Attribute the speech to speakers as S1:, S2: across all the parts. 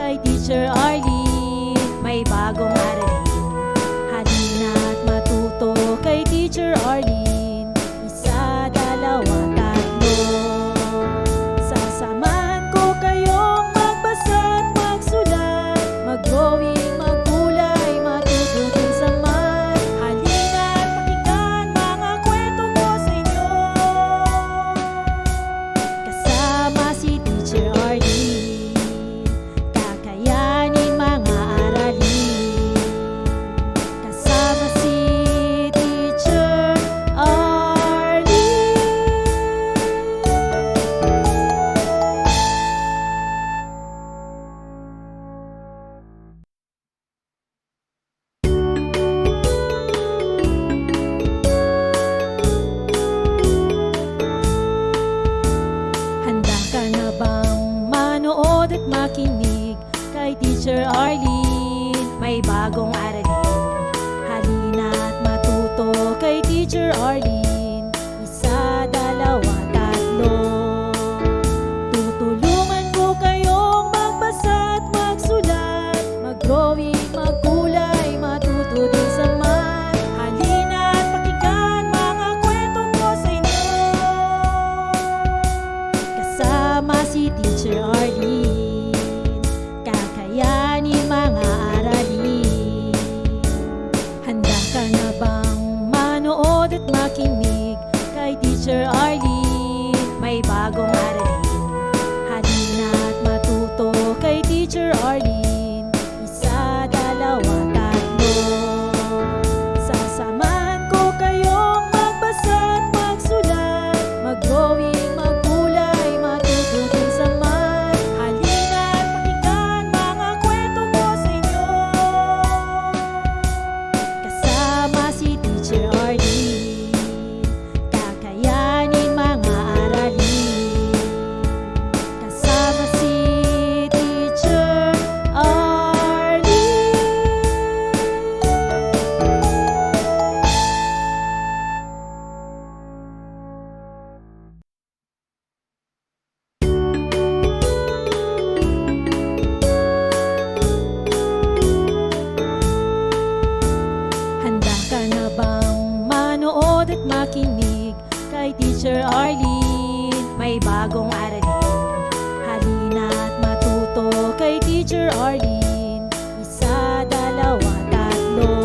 S1: kay Teacher Arlene, may bagong aralin. Halina at matuto kay Teacher Arlene, isa, dalawa, tatlo. Sasamahan ko kayong magbasa at magsulat, mag-drawing, maggulay, matuto din sa math. Halina at pakinggan mga kwento ko sa inyo, kasama si Teacher Arlene, kakayanin mga aralin. Kasama si Teacher Arlene. Handa ka na bang manood at makinig kay Teacher Arlene, may bagong aralin? Halina at matuto kay Teacher Arlene, isa, dalawa, tatlo. Tutulungan ko kayong magbasa at magsulat, mag-drawing, maggulay, matuto din sa math. Halina at pakinggan mga kwento ko sa inyo, kasama si Teacher Arlene, kakayanin mga aralin. Handa ka na bang manood at makinig kay Teacher Arlene, may bagong aralin? Halina at matuto kay Teacher Arlene, isa, dalawa, tatlo. Sasamahan ko kayong magbasa at magsulat, mag-drawing, maggulay, matuto din sa math. Halina at pakinggan mga kwento ko sa inyo, kasama si Teacher Arlene, kakayanin mga aralin. Kasama si Teacher Arlene. Handa ka na bang manood at makinig kay Teacher Arlene, may bagong aralin? Halina at matuto kay Teacher Arlene, isa, dalawa, tatlo.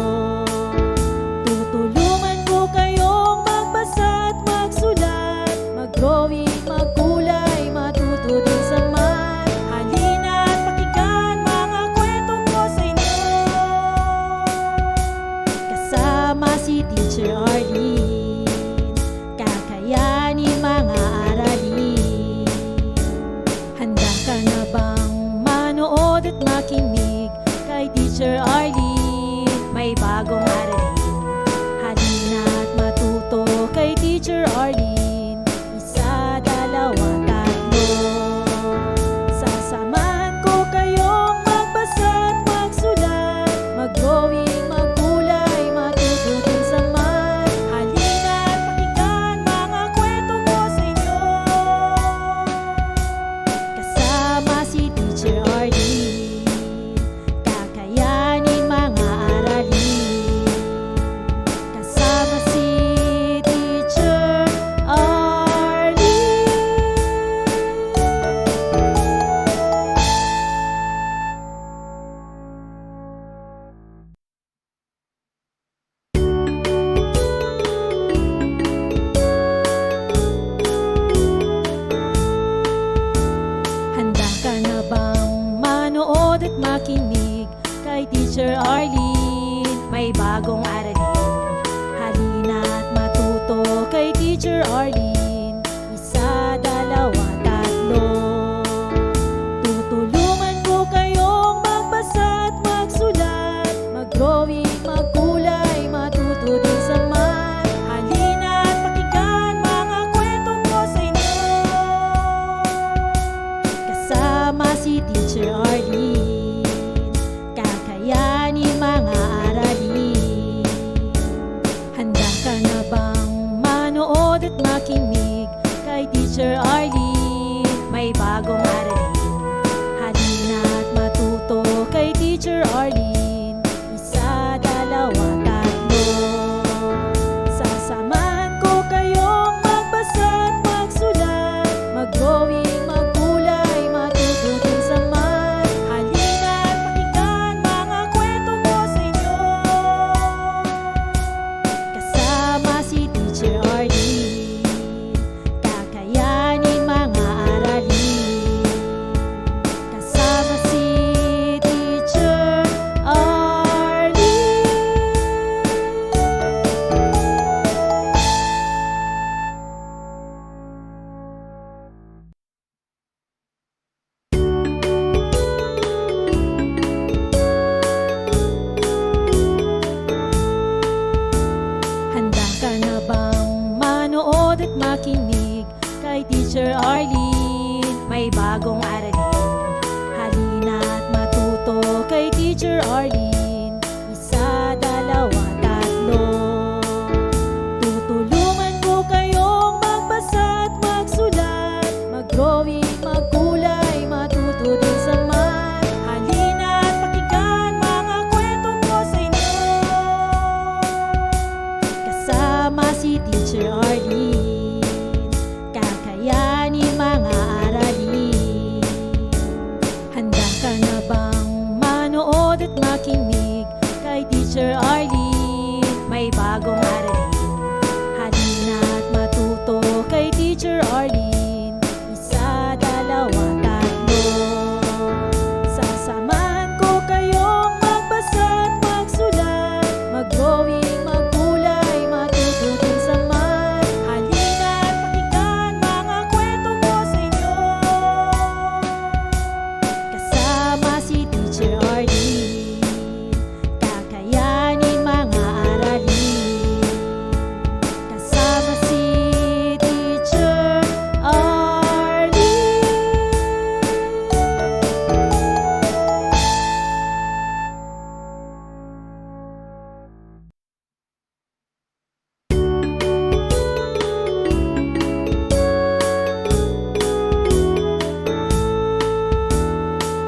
S1: Tutulungan ko kayong magbasa at magsulat, mag-drawing, maggulay, matuto din sa math. Halina at pakinggan mga kwento ko sa inyo, kasama si Teacher Arlene, kakayanin mga aralin. Handa ka na bang manood at makinig kay Teacher Arlene, may bagong aralin? Halina at matuto kay Teacher Arlene, isa, dalawa, tatlo. Sasamahan ko kayong magbasa at magsulat, mag-drawing, maggulay, matuto din sa math. Halina at pakinggan mga kwento ko sa inyo, kasama si Teacher Arlene, kakayanin mga aralin. Kasama si Teacher Arlene. Handa ka na bang manood at makinig kay Teacher Arlene, may bagong aralin? Halina at matuto kay Teacher Arlene, isa, dalawa, tatlo. Tutulungan ko kayong magbasa at magsulat, mag-drawing, maggulay, matuto din sa math. Halina at pakinggan mga kwento ko sa inyo, kasama si Teacher Arlene, kakayanin mga aralin. Handa ka na bang manood at makinig Teacher Arlene. Isa, dalawa, tatlo. Tutulungan ko kayong magbasa at magsulat, mag-drawing, magkulay, matuto din sa math. Halina at pakinggan mga kwento ko sa inyo. Kasama si Teacher Arlene, kakayanin mga aralin. Handa ka na bang manood at makinig kay Teacher Arlene? May bagong aralin. Halina at matuto kay Teacher Arlene. Isa, dalawa, tatlo. Sasamahan ko kayong magbasa at magsulat, mag-drawing, magkulay, matuto din sa math. Halina at pakinggan mga kwento ko sa inyo. Kasama si Teacher Arlene, kakayanin mga aralin. Kasama si Teacher Arlene.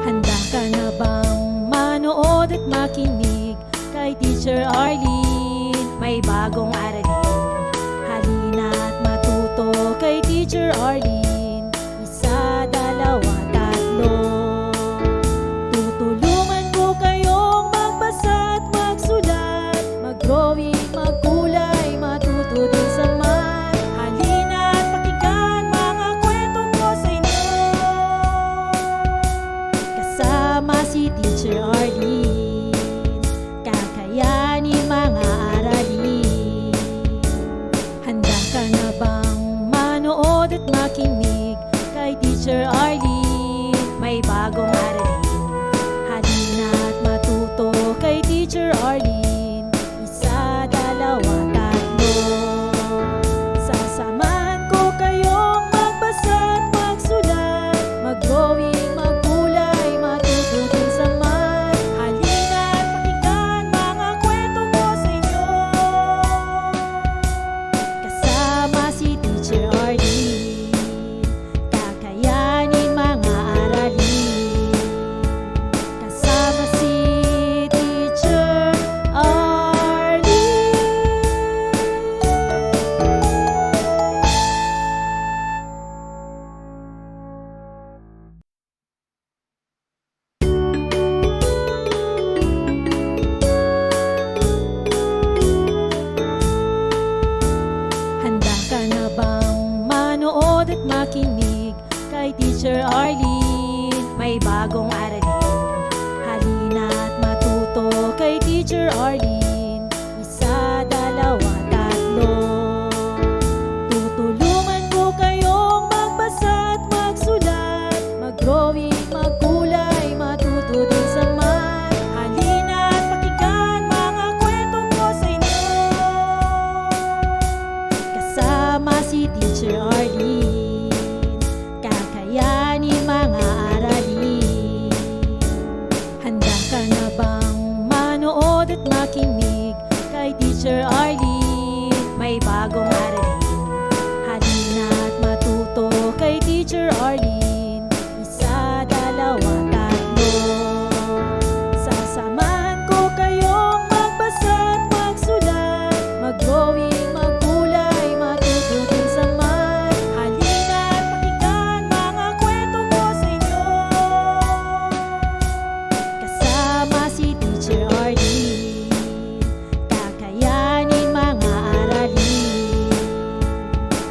S1: Handa ka na bang manood at makinig kay Teacher Arlene? May bagong aralin. Halina at matuto kay Teacher Arlene. Isa, dalawa, tatlo. Tutulungan ko kayong magbasa at magsulat, mag-drawing, magkulay, matuto din sa math. Halina at pakinggan mga kwento ko sa inyo. Kasama si Teacher Arlene, kakayanin mga aralin. Handa ka na bang manood at makinig kay Teacher Arlene? May bagong aralin. Halina at matuto kay Teacher Arlene. Isa, dalawa, tatlo. Sasamahan ko kayong magbasa at magsulat, mag-drawing, magkulay, matuto din sa math. Halina at pakinggan mga kwento ko sa inyo. Kasama si Teacher Arlene, kakayanin mga aralin. Kasama si Teacher Arlene. Handa ka na bang manood at makinig kay Teacher Arlene? May bagong aralin. Halina at matuto kay Teacher Arlene. Isa, dalawa, tatlo. Tutulungan ko kayong magbasa at magsulat, mag-drawing, magkulay, matuto din sa math. Halina at pakinggan mga kwento ko sa inyo. Kasama si Teacher Arlene, kakayanin mga aralin. Handa ka na bang manood at makinig kay Teacher Arlene? May bagong aralin. Halina at matuto kay Teacher Arlene. Isa, dalawa, tatlo. Sasamahan ko kayong magbasa at magsulat, mag-drawing, magkulay, matuto din sa math. Halina at pakinggan mga kwento ko sa inyo. Kasama si Teacher Arlene, kakayanin mga aralin.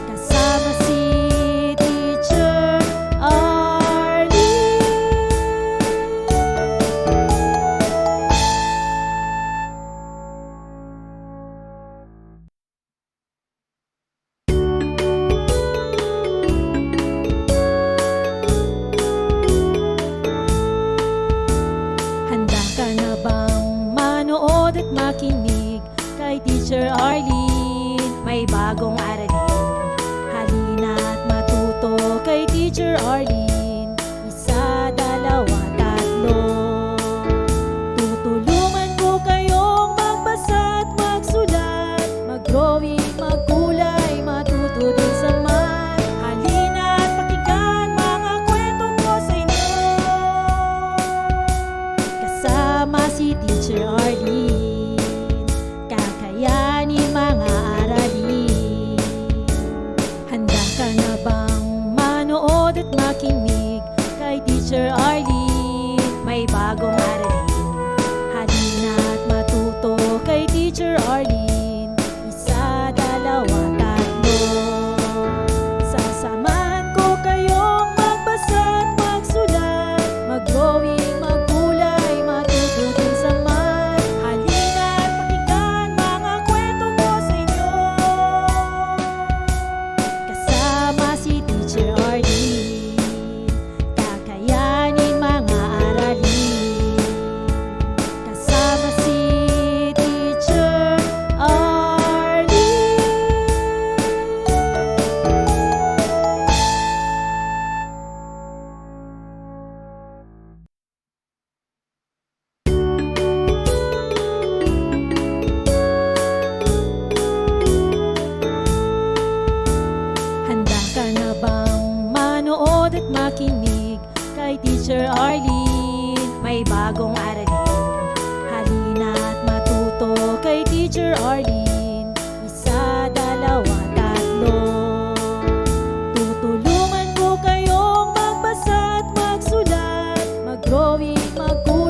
S1: Kasama si Teacher Arlene. Handa ka na bang manood at makinig kay Teacher Arlene? May bagong aralin. Halina at matuto kay Teacher Arlene. Isa, dalawa, tatlo. si Teacher Arlene, kakayanin mga aralin. Handa ka na bang manood at makinig kay Teacher Arlene? May bagong aralin, halina at matuto kay Teacher Arlene. Isa, dalawa, tatlo. Sasamahan ko kayong magbasa at magsulat, mag-drawing, magkulay, matutunan sa math. Halina at pakinggan mga kwento ko sa inyo. Kasama si Teacher Arlene, kakayanin mga aralin. Kasama si Teacher Arlene. Handa ka na bang manood at makinig kay Teacher Arlene? May bagong aralin, halina at matuto kay Teacher Arlene. Isa, dalawa, tatlo. Tutulungan ko kayong magbasa at magsulat, mag-drawing, magkulay,